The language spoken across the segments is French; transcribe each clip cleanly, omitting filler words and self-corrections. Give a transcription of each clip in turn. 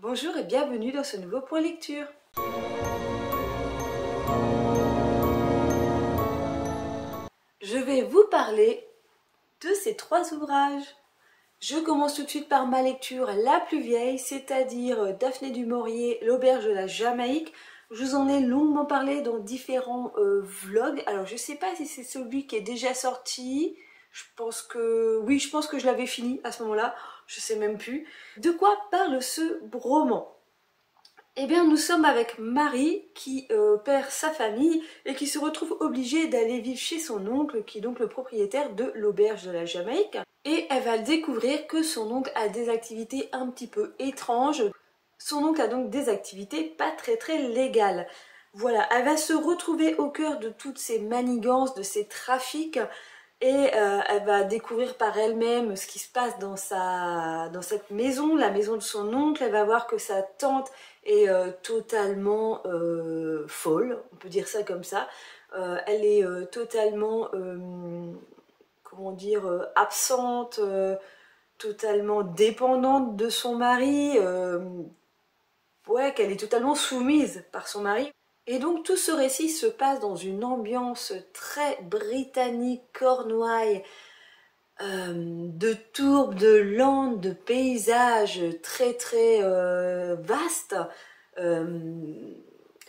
Bonjour et bienvenue dans ce nouveau point lecture. Je vais vous parler de ces trois ouvrages. Je commence tout de suite par ma lecture la plus vieille, c'est-à-dire Daphné du Maurier, l'auberge de la Jamaïque. Je vous en ai longuement parlé dans différents vlogs. Alors je ne sais pas si c'est celui qui est déjà sorti. Je pense que je l'avais fini à ce moment-là. Je sais même plus. De quoi parle ce roman? Eh bien, nous sommes avec Marie qui perd sa famille et qui se retrouve obligée d'aller vivre chez son oncle, qui est donc le propriétaire de l'auberge de la Jamaïque. Et elle va découvrir que son oncle a des activités un petit peu étranges. Son oncle a donc des activités pas très légales. Voilà, elle va se retrouver au cœur de toutes ces manigances, de ces trafics, et elle va découvrir par elle-même ce qui se passe dans cette maison, la maison de son oncle. Elle va voir que sa tante est totalement folle, on peut dire ça comme ça. Elle est totalement, comment dire, absente, totalement dépendante de son mari, ouais, qu'elle est totalement soumise par son mari. Et donc tout ce récit se passe dans une ambiance très britannique, cornouaille, de tourbes, de landes, de paysages très vastes,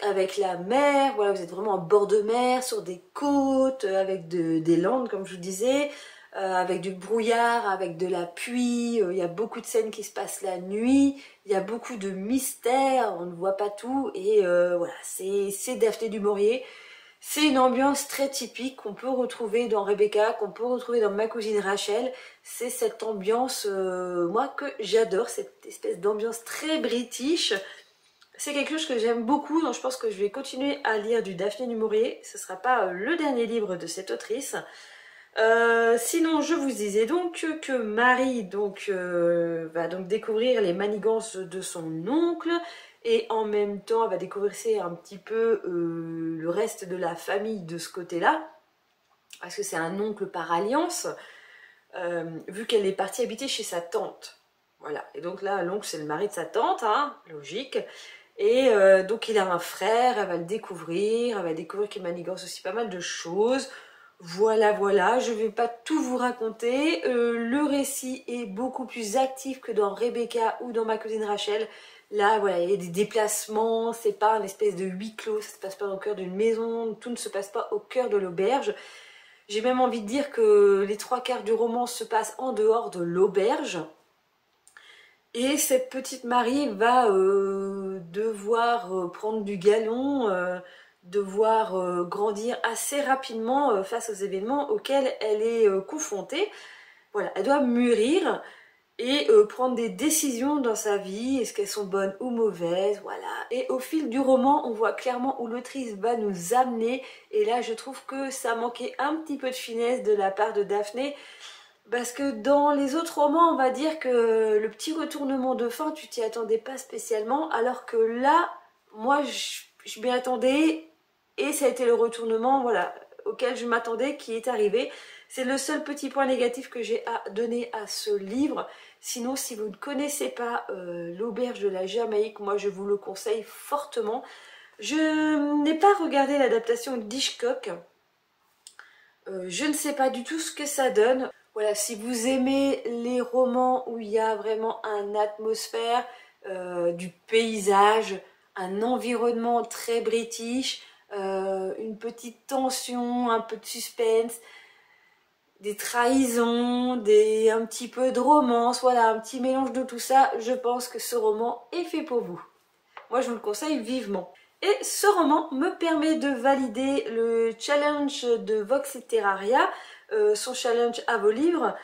avec la mer. Voilà, vous êtes vraiment en bord de mer, sur des côtes, avec des landes comme je vous disais, avec du brouillard, avec de la pluie. Il y a beaucoup de scènes qui se passent la nuit, il y a beaucoup de mystères, on ne voit pas tout, et voilà, c'est Daphné du Maurier. C'est une ambiance très typique qu'on peut retrouver dans Rebecca, qu'on peut retrouver dans Ma cousine Rachel. C'est cette ambiance, moi, que j'adore, cette espèce d'ambiance très british. C'est quelque chose que j'aime beaucoup, donc je pense que je vais continuer à lire du Daphné du Maurier. Ce ne sera pas le dernier livre de cette autrice. Sinon, je vous disais donc que Marie va donc découvrir les manigances de son oncle, et en même temps elle va découvrir un petit peu le reste de la famille de ce côté-là, parce que c'est un oncle par alliance, vu qu'elle est partie habiter chez sa tante. Voilà, et donc là l'oncle c'est le mari de sa tante, hein, logique. Et donc il a un frère, elle va découvrir qu'il manigance aussi pas mal de choses. Voilà, je ne vais pas tout vous raconter. Le récit est beaucoup plus actif que dans Rebecca ou dans Ma cousine Rachel. Là, voilà, il y a des déplacements, c'est pas une espèce de huis clos, ça se passe pas au cœur d'une maison, tout ne se passe pas au cœur de l'auberge. J'ai même envie de dire que les trois quarts du roman se passent en dehors de l'auberge. Et cette petite Marie va devoir prendre du galon, devoir grandir assez rapidement face aux événements auxquels elle est confrontée. Voilà, elle doit mûrir et prendre des décisions dans sa vie, est-ce qu'elles sont bonnes ou mauvaises, voilà. Et au fil du roman, on voit clairement où l'autrice va nous amener, et là je trouve que ça manquait un petit peu de finesse de la part de Daphné. Parce que dans les autres romans, on va dire que le petit retournement de fin, tu t'y attendais pas spécialement, alors que là, moi, je m'y attendais, et ça a été le retournement, voilà, auquel je m'attendais, qui est arrivé. C'est le seul petit point négatif que j'ai à donner à ce livre. Sinon, si vous ne connaissez pas l'auberge de la Jamaïque, moi je vous le conseille fortement. Je n'ai pas regardé l'adaptation d'Hitchcock. Je ne sais pas du tout ce que ça donne. Voilà, si vous aimez les romans où il y a vraiment une atmosphère, du paysage, un environnement très british, une petite tension, un peu de suspense, des trahisons, un petit peu de romance, voilà, un petit mélange de tout ça, je pense que ce roman est fait pour vous. Moi, je vous le conseille vivement. Et ce roman me permet de valider le challenge de Vox Literaria, son challenge à vos livres.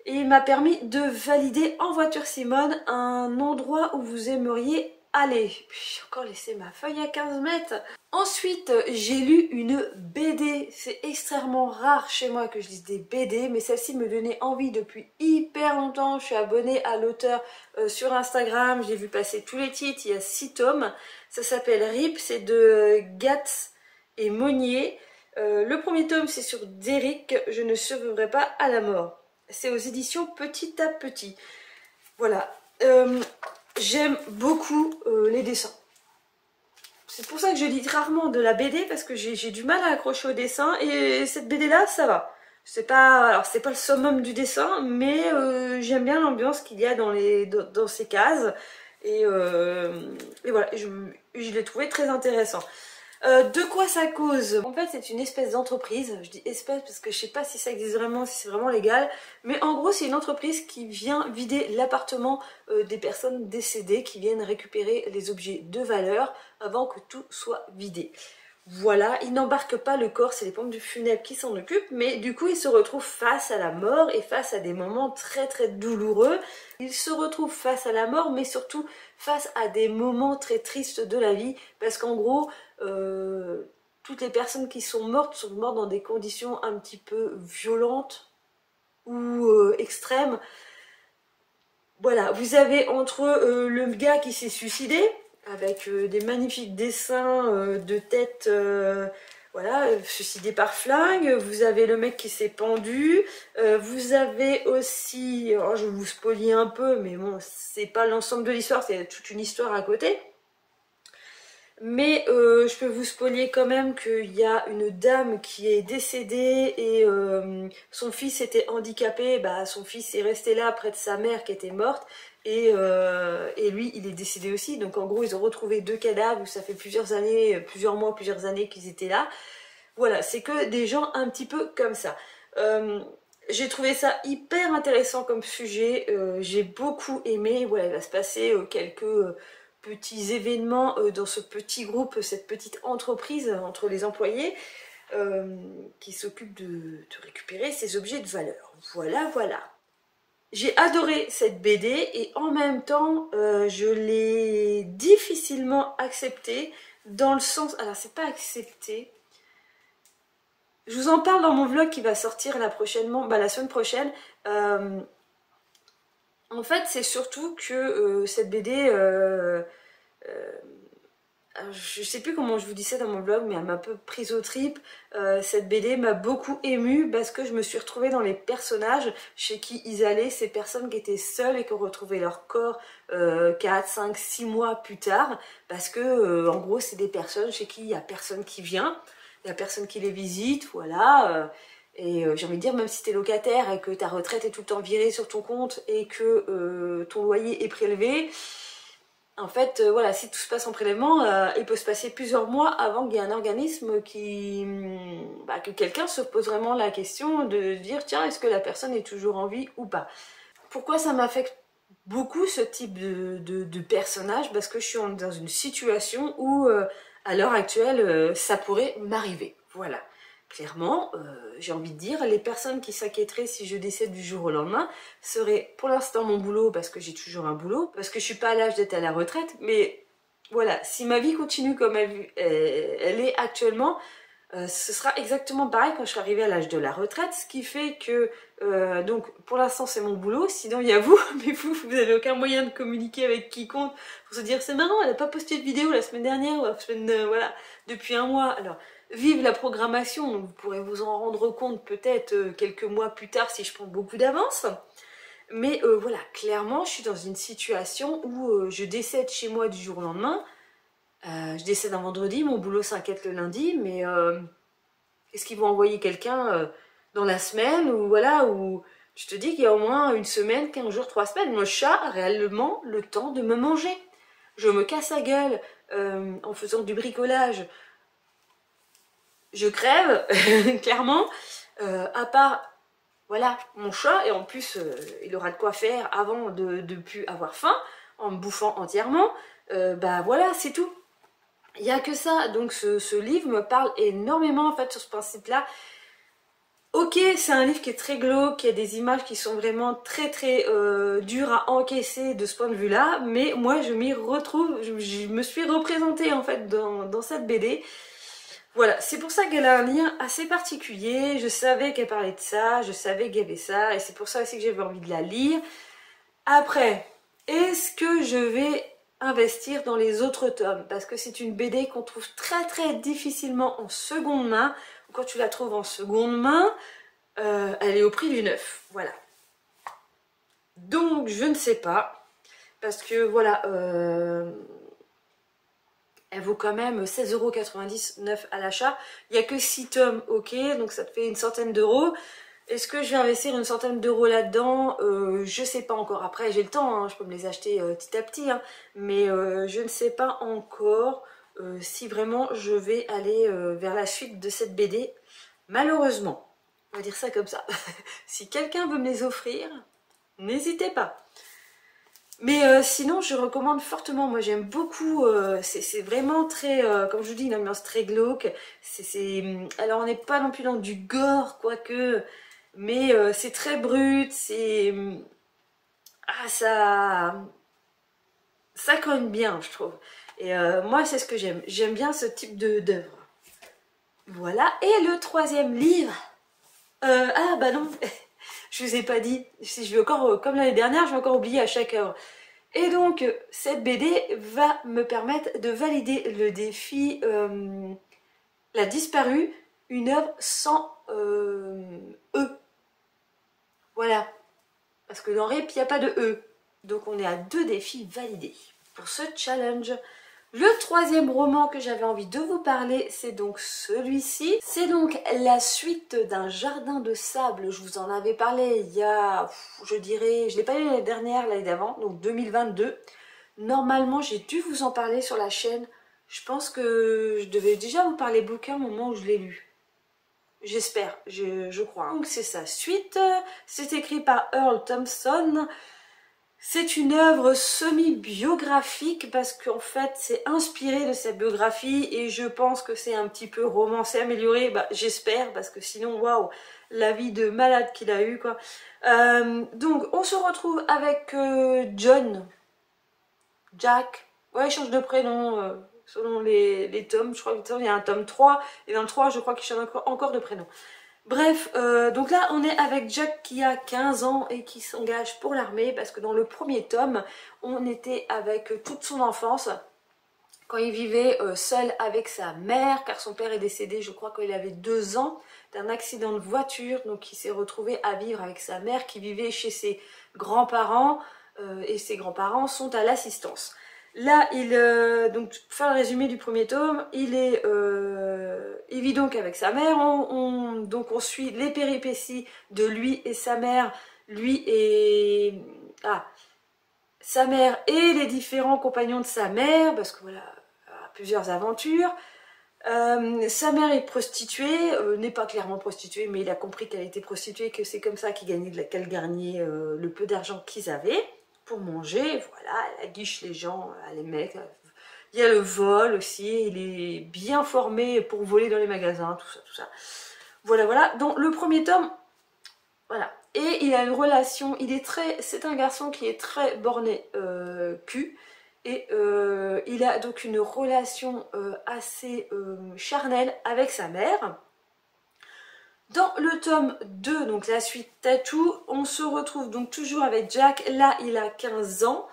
Et il m'a permis de valider en voiture Simone un endroit où vous aimeriez aller. J'ai encore laissé ma feuille à 15 mètres. Ensuite, j'ai lu une BD. C'est extrêmement rare chez moi que je lise des BD, mais celle-ci me donnait envie depuis hyper longtemps. Je suis abonnée à l'auteur sur Instagram, j'ai vu passer tous les titres, il y a 6 tomes. Ça s'appelle RIP, c'est de Gatz et Monnier. Le premier tome, c'est sur Derrick, je ne survivrai pas à la mort. C'est aux éditions Petit à Petit. Voilà. j'aime beaucoup les dessins. C'est pour ça que je lis rarement de la BD, parce que j'ai du mal à accrocher au dessin, et cette BD là ça va. C'est pas, alors c'est pas le summum du dessin, mais j'aime bien l'ambiance qu'il y a dans ces cases, et voilà, je l'ai trouvé très intéressant. De quoi ça cause? En fait, c'est une espèce d'entreprise. Je dis espèce parce que je sais pas si ça existe vraiment, si c'est vraiment légal. Mais en gros, c'est une entreprise qui vient vider l'appartement des personnes décédées, qui viennent récupérer les objets de valeur avant que tout soit vidé. Voilà, ils n'embarquent pas le corps, c'est les pompes du funèbre qui s'en occupent, mais du coup ils se retrouvent face à la mort et face à des moments très très douloureux. Ils se retrouvent face à la mort, mais surtout face à des moments très tristes de la vie, parce qu'en gros, toutes les personnes qui sont mortes dans des conditions un petit peu violentes ou extrêmes. Voilà, vous avez entre le gars qui s'est suicidé, avec des magnifiques dessins de tête, voilà, suicidé par flingue. Vous avez le mec qui s'est pendu. Vous avez aussi, alors je vais vous spoiler un peu, mais bon, c'est pas l'ensemble de l'histoire, c'est toute une histoire à côté. Mais je peux vous spoiler quand même qu'il y a une dame qui est décédée et son fils était handicapé. Bah, son fils est resté là près de sa mère qui était morte, et lui il est décédé aussi. Donc en gros ils ont retrouvé deux cadavres, ça fait plusieurs années, plusieurs mois, plusieurs années qu'ils étaient là. Voilà, c'est que des gens un petit peu comme ça. J'ai trouvé ça hyper intéressant comme sujet, j'ai beaucoup aimé. Voilà, il va se passer quelques petits événements dans ce petit groupe, cette petite entreprise entre les employés qui s'occupent de récupérer ces objets de valeur. Voilà, voilà. J'ai adoré cette BD et en même temps je l'ai difficilement acceptée, dans le sens... Alors c'est pas accepté... Je vous en parle dans mon vlog qui va sortir là prochainement, la semaine prochaine. En fait, c'est surtout que cette BD, je sais plus comment je vous dis ça dans mon vlog, mais elle m'a un peu prise aux tripes. Cette BD m'a beaucoup émue parce que je me suis retrouvée dans les personnages chez qui ils allaient, ces personnes qui étaient seules et qui ont retrouvé leur corps 4, 5, 6 mois plus tard. Parce que, en gros, c'est des personnes chez qui il n'y a personne qui vient. Il n'y a personne qui les visite, voilà. Et j'ai envie de dire, même si tu es locataire et que ta retraite est tout le temps virée sur ton compte et que ton loyer est prélevé, en fait, voilà, si tout se passe en prélèvement, il peut se passer plusieurs mois avant qu'il y ait un organisme que quelqu'un se pose vraiment la question de dire, tiens, est-ce que la personne est toujours en vie ou pas? Pourquoi ça m'affecte beaucoup ce type de personnage? Parce que je suis dans une situation où à l'heure actuelle ça pourrait m'arriver, voilà. Clairement, j'ai envie de dire, les personnes qui s'inquiéteraient si je décède du jour au lendemain seraient pour l'instant mon boulot, parce que j'ai toujours un boulot, parce que je suis pas à l'âge d'être à la retraite, mais voilà, si ma vie continue comme elle est actuellement, ce sera exactement pareil quand je serai arrivée à l'âge de la retraite, ce qui fait que, donc pour l'instant c'est mon boulot, sinon il y a vous, mais vous avez aucun moyen de communiquer avec quiconque pour se dire c'est marrant, elle n'a pas posté de vidéo la semaine dernière, ou la semaine, voilà, depuis un mois. Alors, vive la programmation, vous pourrez vous en rendre compte peut-être quelques mois plus tard si je prends beaucoup d'avance. Mais voilà, clairement je suis dans une situation où je décède chez moi du jour au lendemain. Je décède un vendredi, mon boulot s'inquiète le lundi, mais est-ce qu'ils vont envoyer quelqu'un dans la semaine, ou voilà, ou je te dis qu'il y a au moins une semaine, 15 jours, 3 semaines, mon chat a réellement le temps de me manger. Je me casse la gueule en faisant du bricolage. Je crève, clairement, à part, voilà, mon chat, et en plus, il aura de quoi faire avant de plus avoir faim, en me bouffant entièrement, bah voilà, c'est tout. Il n'y a que ça, donc ce livre me parle énormément en fait sur ce principe-là. Ok, c'est un livre qui est très glauque, qui a des images qui sont vraiment très très dures à encaisser de ce point de vue-là, mais moi je m'y retrouve, je me suis représentée en fait dans cette BD. Voilà, c'est pour ça qu'elle a un lien assez particulier, je savais qu'elle parlait de ça, je savais qu'il y avait ça, et c'est pour ça aussi que j'avais envie de la lire. Après, est-ce que je vais investir dans les autres tomes? Parce que c'est une BD qu'on trouve très très difficilement en seconde main. Quand tu la trouves en seconde main, elle est au prix du neuf, voilà. Donc je ne sais pas. parce que voilà, elle vaut quand même 16,99 € à l'achat. Il n'y a que 6 tomes, ok, donc ça te fait une centaine d'euros. Est-ce que je vais investir une centaine d'euros là-dedans? Je sais pas encore. Après, j'ai le temps, hein, je peux me les acheter petit à petit, hein, mais je ne sais pas encore si vraiment je vais aller vers la suite de cette BD. Malheureusement, on va dire ça comme ça. Si quelqu'un veut me les offrir, n'hésitez pas. Mais sinon, je recommande fortement. Moi, j'aime beaucoup. C'est vraiment très, comme je vous dis, une ambiance très glauque. Alors, on n'est pas non plus dans du gore, quoique, mais c'est très brut. Ça cogne bien, je trouve. Et moi, c'est ce que j'aime. J'aime bien ce type d'œuvre. Voilà. Et le troisième livre. Ah bah non, je vous ai pas dit. Si je vais encore, comme l'année dernière, je vais encore oublier à chaque heure. Et donc, cette BD va me permettre de valider le défi La disparue, une œuvre sans E. Voilà. Parce que dans RIP, il n'y a pas de E. Donc, on est à 2 défis validés pour ce challenge. Le troisième roman que j'avais envie de vous parler, c'est donc celui-ci. C'est donc la suite d'un jardin de sable. Je vous en avais parlé il y a, je dirais, je ne l'ai pas lu l'année dernière, l'année d'avant, donc 2022. Normalement, j'ai dû vous en parler sur la chaîne. Je pense que je devais déjà vous parler bouquin au moment où je l'ai lu. J'espère, je crois. Donc c'est sa suite. C'est écrit par Earl Thompson. C'est une œuvre semi-biographique parce qu'en fait c'est inspiré de sa biographie et je pense que c'est un petit peu romancé, amélioré, bah, j'espère, parce que sinon waouh, la vie de malade qu'il a eu quoi. Donc on se retrouve avec Jack, ouais il change de prénom selon les tomes, je crois qu'il y a un tome 3 et dans le 3 je crois qu'il change encore de prénom. Bref, donc là on est avec Jack qui a 15 ans et qui s'engage pour l'armée parce que dans le premier tome, on était avec toute son enfance quand il vivait seul avec sa mère car son père est décédé, je crois qu'il avait 2 ans d'un accident de voiture, donc il s'est retrouvé à vivre avec sa mère qui vivait chez ses grands-parents et ses grands-parents sont à l'assistance. Là, donc pour faire le résumé du premier tome, il vit donc avec sa mère, donc on suit les péripéties de lui et sa mère, sa mère et les différents compagnons de sa mère, parce que voilà, plusieurs aventures. Sa mère est prostituée, n'est pas clairement prostituée, mais il a compris qu'elle était prostituée, que c'est comme ça qu'elle gagnait le peu d'argent qu'ils avaient pour manger. Voilà, elle aguiche les gens, les mecs. Il y a le vol aussi, il est bien formé pour voler dans les magasins, tout ça, tout ça. Voilà, voilà. Donc le premier tome, voilà. Et il a une relation, c'est un garçon qui est très borné cul. Et il a donc une relation assez charnelle avec sa mère. Dans le tome 2, donc la suite Tattoo, on se retrouve donc toujours avec Jack. Là, il a 15 ans.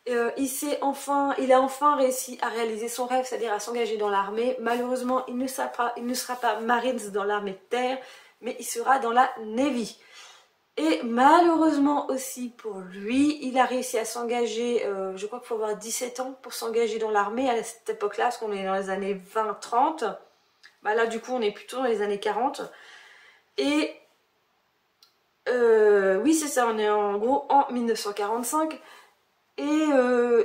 Il a enfin réussi à réaliser son rêve, c'est-à-dire à s'engager dans l'armée. Malheureusement, il ne sera pas Marines dans l'armée de terre, mais il sera dans la Navy. Et malheureusement aussi pour lui, il a réussi à s'engager, je crois qu'il faut avoir 17 ans pour s'engager dans l'armée à cette époque-là, parce qu'on est dans les années 20-30. Bah là du coup on est plutôt dans les années 40. Et oui c'est ça, on est en gros en 1945. Et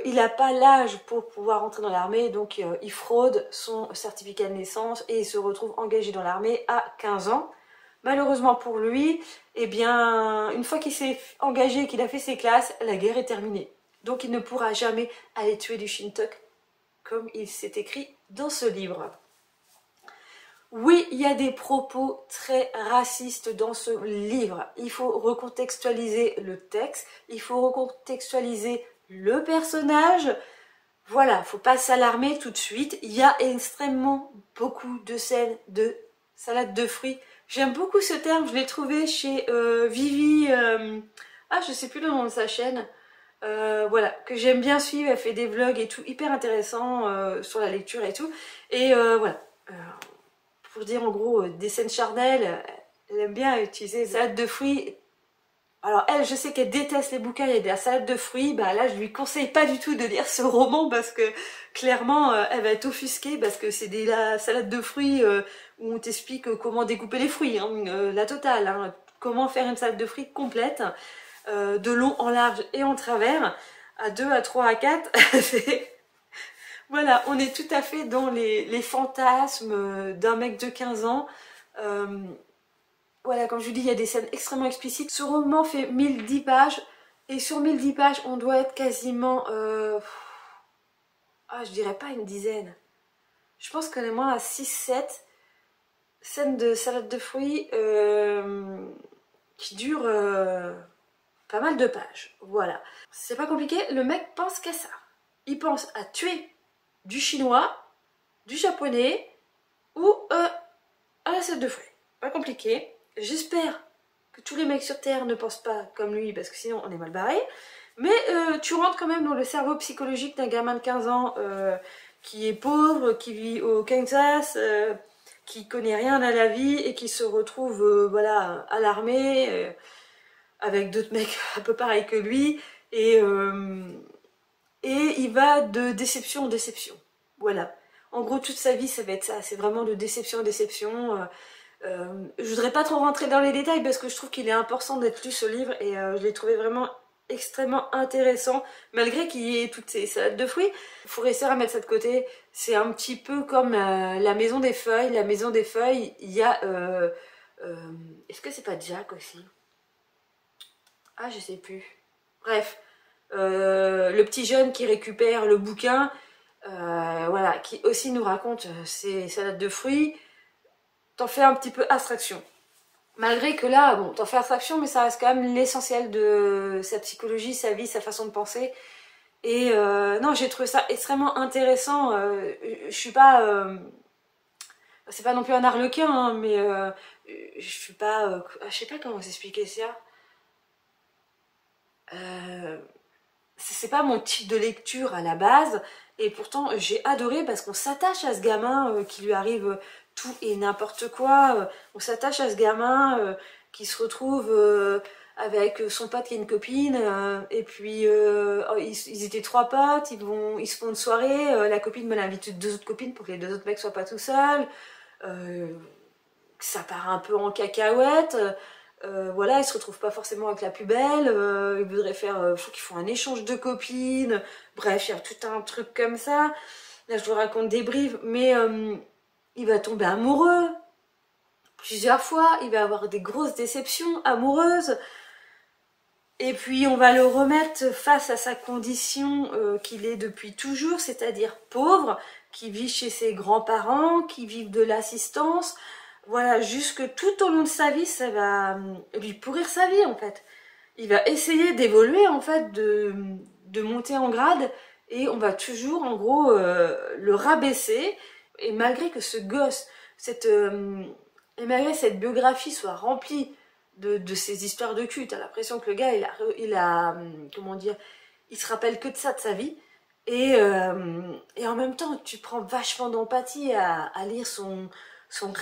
il n'a pas l'âge pour pouvoir rentrer dans l'armée, donc il fraude son certificat de naissance et il se retrouve engagé dans l'armée à 15 ans. Malheureusement pour lui, eh bien, une fois qu'il s'est engagé, qu'il a fait ses classes, la guerre est terminée. Donc il ne pourra jamais aller tuer du Shintok, comme il s'est écrit dans ce livre. Oui, il y a des propos très racistes dans ce livre. Il faut recontextualiser le texte, il faut recontextualiser le personnage. Voilà, faut pas s'alarmer tout de suite. Il y a extrêmement beaucoup de scènes de salade de fruits. J'aime beaucoup ce terme, je l'ai trouvé chez Vivi, je sais plus le nom de sa chaîne, voilà, que j'aime bien suivre, elle fait des vlogs et tout, hyper intéressant sur la lecture et tout, et voilà, pour dire en gros des scènes charnelles, elle aime bien utiliser salade de fruits Alors elle, je sais qu'elle déteste les bouquins et la salade de fruits, bah là je lui conseille pas du tout de lire ce roman parce que clairement elle va être offusquée parce que c'est la salade de fruits où on t'explique comment découper les fruits, hein, la totale, hein, comment faire une salade de fruits complète, de long en large et en travers, à 2, à 3, à 4, voilà, on est tout à fait dans les fantasmes d'un mec de 15 ans. Voilà, comme je vous dis, il y a des scènes extrêmement explicites. Ce roman fait 1010 pages. Et sur 1010 pages, on doit être quasiment... je dirais pas une dizaine. Je pense qu'on est moins à 6-7 scènes de salade de fruits qui durent pas mal de pages. Voilà. C'est pas compliqué, le mec pense qu'à ça. Il pense à tuer du chinois, du japonais ou à la salade de fruits. Pas compliqué. J'espère que tous les mecs sur Terre ne pensent pas comme lui, parce que sinon on est mal barré. Mais tu rentres quand même dans le cerveau psychologique d'un gamin de 15 ans qui est pauvre, qui vit au Kansas, qui connaît rien à la vie et qui se retrouve voilà, à l'armée avec d'autres mecs un peu pareils que lui. Et il va de déception en déception. Voilà. En gros, toute sa vie, ça va être ça. C'est vraiment de déception en déception. Je voudrais pas trop rentrer dans les détails parce que je trouve qu'il est important d'être lu ce livre et je l'ai trouvé vraiment extrêmement intéressant malgré qu'il y ait toutes ces salades de fruits. Il faut réussir à mettre ça de côté. C'est un petit peu comme la maison des feuilles. La maison des feuilles, il y a... est-ce que c'est pas Jack aussi? Ah, je sais plus. Bref, le petit jeune qui récupère le bouquin, voilà, qui aussi nous raconte ces salades de fruits. T'en fais un petit peu abstraction. Malgré que là, bon, t'en fais abstraction, mais ça reste quand même l'essentiel de sa psychologie, sa vie, sa façon de penser. Et non, j'ai trouvé ça extrêmement intéressant. Je suis pas... c'est pas non plus un arlequin, hein, mais je suis pas... je sais pas comment vous expliquer ça. C'est pas mon type de lecture à la base. Et pourtant, j'ai adoré parce qu'on s'attache à ce gamin qui lui arrive tout et n'importe quoi. On s'attache à ce gamin qui se retrouve avec son pote qui a une copine. Et puis, ils étaient 3 potes, ils se font une soirée. La copine me l'invite 2 autres copines pour que les 2 autres mecs soient pas tout seuls. Ça part un peu en cacahuète. Voilà, ils se retrouvent pas forcément avec la plus belle, ils voudraient faire, je crois qu'ils font un échange de copines, bref, il y a tout un truc comme ça. Là, je vous raconte des briefs, mais il va tomber amoureux plusieurs fois, il va avoir des grosses déceptions amoureuses, et puis on va le remettre face à sa condition qu'il est depuis toujours, c'est-à-dire pauvre, qui vit chez ses grands-parents, qui vivent de l'assistance. Voilà, jusque tout au long de sa vie, ça va lui pourrir sa vie en fait. Il va essayer d'évoluer en fait, de monter en grade et on va toujours en gros le rabaisser. Et malgré que ce gosse, et malgré cette biographie soit remplie de ces histoires de cul, t'as l'impression que le gars il a comment dire, il se rappelle que de ça de sa vie. Et en même temps, tu prends vachement d'empathie à lire son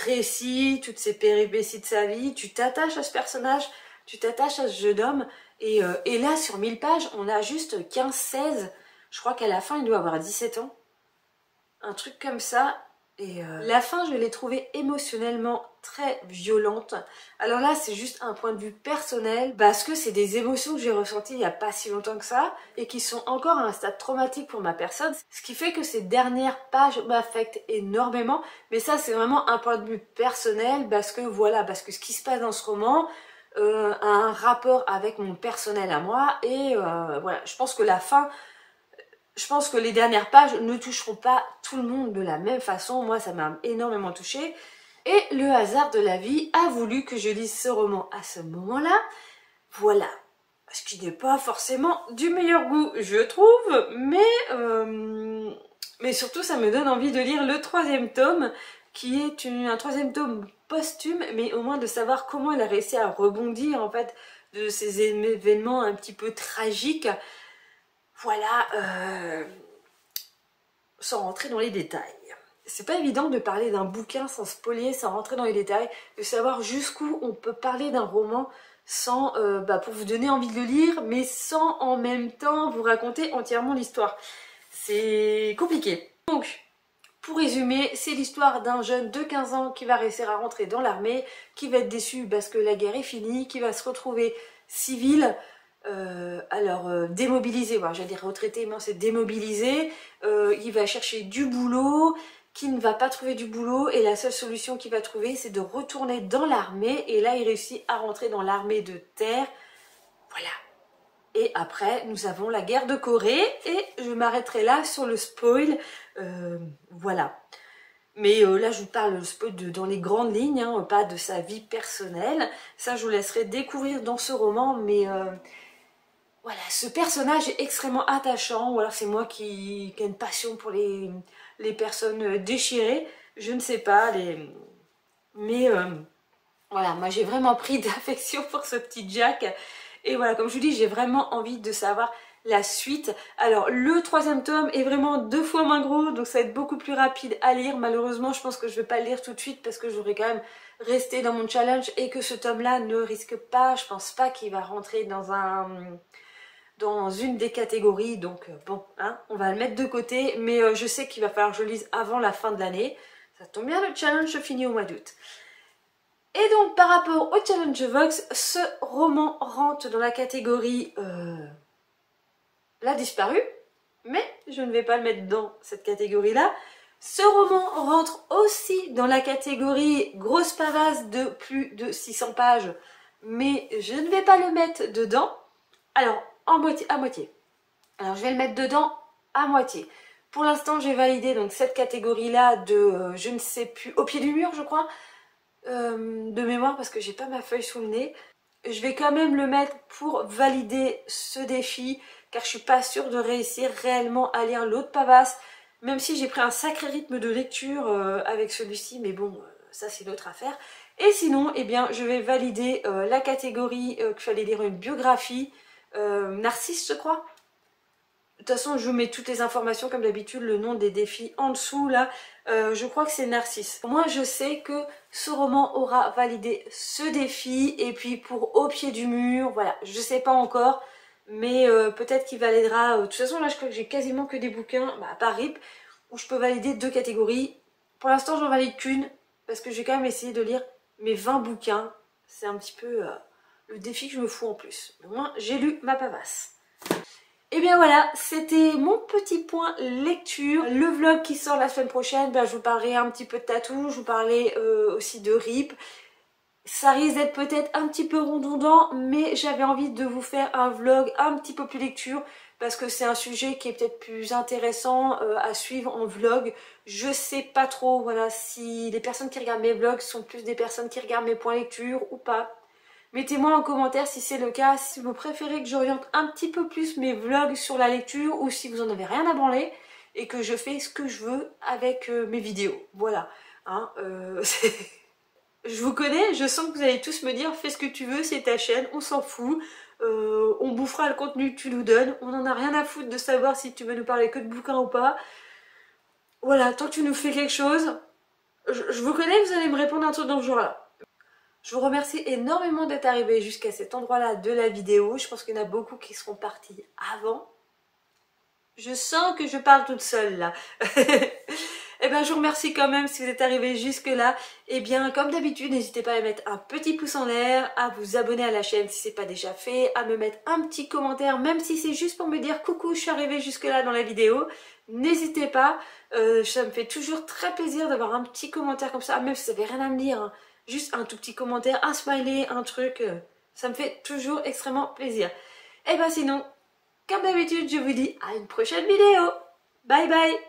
récit, toutes ses péripéties de sa vie, tu t'attaches à ce personnage, tu t'attaches à ce jeune homme, et là, sur 1000 pages, on a juste 15-16, je crois qu'à la fin, il doit avoir 17 ans, un truc comme ça, et la fin, je l'ai trouvée émotionnellement très violente. Alors là, c'est juste un point de vue personnel, parce que c'est des émotions que j'ai ressenties il n'y a pas si longtemps que ça, et qui sont encore à un stade traumatique pour ma personne, ce qui fait que ces dernières pages m'affectent énormément, mais ça, c'est vraiment un point de vue personnel, parce que voilà, parce que ce qui se passe dans ce roman a un rapport avec mon personnel à moi, et voilà, je pense que la fin... Je pense que les dernières pages ne toucheront pas tout le monde de la même façon. Moi, ça m'a énormément touchée. Et le hasard de la vie a voulu que je lise ce roman à ce moment-là. Voilà. Ce qui n'est pas forcément du meilleur goût, je trouve. Mais surtout, ça me donne envie de lire le 3e tome, qui est un 3e tome posthume, mais au moins de savoir comment elle a réussi à rebondir, en fait, de ces événements un petit peu tragiques. Voilà, sans rentrer dans les détails. C'est pas évident de parler d'un bouquin sans spoiler, sans rentrer dans les détails, de savoir jusqu'où on peut parler d'un roman sans, pour vous donner envie de le lire, mais sans en même temps vous raconter entièrement l'histoire. C'est compliqué. Donc, pour résumer, c'est l'histoire d'un jeune de 15 ans qui va réussir à rentrer dans l'armée, qui va être déçu parce que la guerre est finie, qui va se retrouver civil, démobilisé, voilà, j'allais dire retraité, mais c'est démobilisé, il va chercher du boulot, qui ne va pas trouver du boulot, et la seule solution qu'il va trouver, c'est de retourner dans l'armée, et là il réussit à rentrer dans l'armée de terre, voilà. Et après, nous avons la guerre de Corée, et je m'arrêterai là sur le spoil, voilà. Mais là, je vous parle le spoil dans les grandes lignes, hein, pas de sa vie personnelle. Ça, je vous laisserai découvrir dans ce roman, mais voilà, ce personnage est extrêmement attachant, ou alors c'est moi qui ai une passion pour les personnes déchirées, je ne sais pas, mais voilà, moi j'ai vraiment pris d'affection pour ce petit Jack. Et voilà, comme je vous dis, j'ai vraiment envie de savoir la suite. Alors, le 3e tome est vraiment 2 fois moins gros, donc ça va être beaucoup plus rapide à lire. Malheureusement, je pense que je ne vais pas le lire tout de suite parce que je voudrais quand même rester dans mon challenge et que ce tome-là ne risque pas, je pense pas qu'il va rentrer dans une des catégories. Donc bon, hein, on va le mettre de côté, mais je sais qu'il va falloir que je lise avant la fin de l'année. Ça tombe bien, le challenge se finit au mois d'août. Et donc, par rapport au Challenge Vox, ce roman rentre dans la catégorie La disparue, mais je ne vais pas le mettre dans cette catégorie-là. Ce roman rentre aussi dans la catégorie grosse pavasse de plus de 600 pages, mais je ne vais pas le mettre dedans. Alors, à moitié. Alors, je vais le mettre dedans à moitié. Pour l'instant, j'ai validé donc cette catégorie-là de, je ne sais plus, au pied du mur, je crois. De mémoire parce que j'ai pas ma feuille sous le nez. Je vais quand même le mettre pour valider ce défi car je suis pas sûre de réussir réellement à lire l'autre pavasse, même si j'ai pris un sacré rythme de lecture avec celui-ci, mais bon, ça c'est l'autre affaire. Et sinon, eh bien, je vais valider la catégorie qu'il fallait lire une biographie, Narcisse je crois. De toute façon, je vous mets toutes les informations comme d'habitude, le nom des défis en dessous là. Je crois que c'est Narcisse. Moi, je sais que ce roman aura validé ce défi. Et puis pour Au pied du mur, voilà, je sais pas encore. Mais peut-être qu'il validera... de toute façon, là, je crois que j'ai quasiment que des bouquins, à part RIP, où je peux valider 2 catégories. Pour l'instant, j'en valide qu'une. Parce que j'ai quand même essayé de lire mes 20 bouquins. C'est un petit peu le défi que je me fous en plus. Mais au moins, j'ai lu ma pavasse. Et bien voilà, c'était mon petit point lecture. Le vlog qui sort la semaine prochaine, je vous parlerai un petit peu de tatou, je vous parlerai aussi de RIP. Ça risque d'être peut-être un petit peu redondant, mais j'avais envie de vous faire un vlog un petit peu plus lecture parce que c'est un sujet qui est peut-être plus intéressant à suivre en vlog. Je sais pas trop, voilà, si les personnes qui regardent mes vlogs sont plus des personnes qui regardent mes points lecture ou pas. Mettez-moi en commentaire si c'est le cas, si vous préférez que j'oriente un petit peu plus mes vlogs sur la lecture ou si vous en avez rien à branler et que je fais ce que je veux avec mes vidéos. Voilà. Hein, je vous connais, je sens que vous allez tous me dire fais ce que tu veux, c'est ta chaîne, on s'en fout. On bouffera le contenu que tu nous donnes. On n'en a rien à foutre de savoir si tu veux nous parler que de bouquins ou pas. Voilà, tant que tu nous fais quelque chose, je vous connais, vous allez me répondre un truc dans ce genre-là. Je vous remercie énormément d'être arrivé jusqu'à cet endroit-là de la vidéo. Je pense qu'il y en a beaucoup qui seront partis avant. Je sens que je parle toute seule là. Eh bien, je vous remercie quand même si vous êtes arrivé jusque-là. Eh bien, comme d'habitude, n'hésitez pas à mettre un petit pouce en l'air, à vous abonner à la chaîne si ce n'est pas déjà fait, à me mettre un petit commentaire, même si c'est juste pour me dire coucou, je suis arrivée jusque-là dans la vidéo. N'hésitez pas, ça me fait toujours très plaisir d'avoir un petit commentaire comme ça, même si vous n'avez rien à me dire, hein. Juste un tout petit commentaire, un smiley, un truc, ça me fait toujours extrêmement plaisir. Et bien sinon, comme d'habitude, je vous dis à une prochaine vidéo. Bye bye.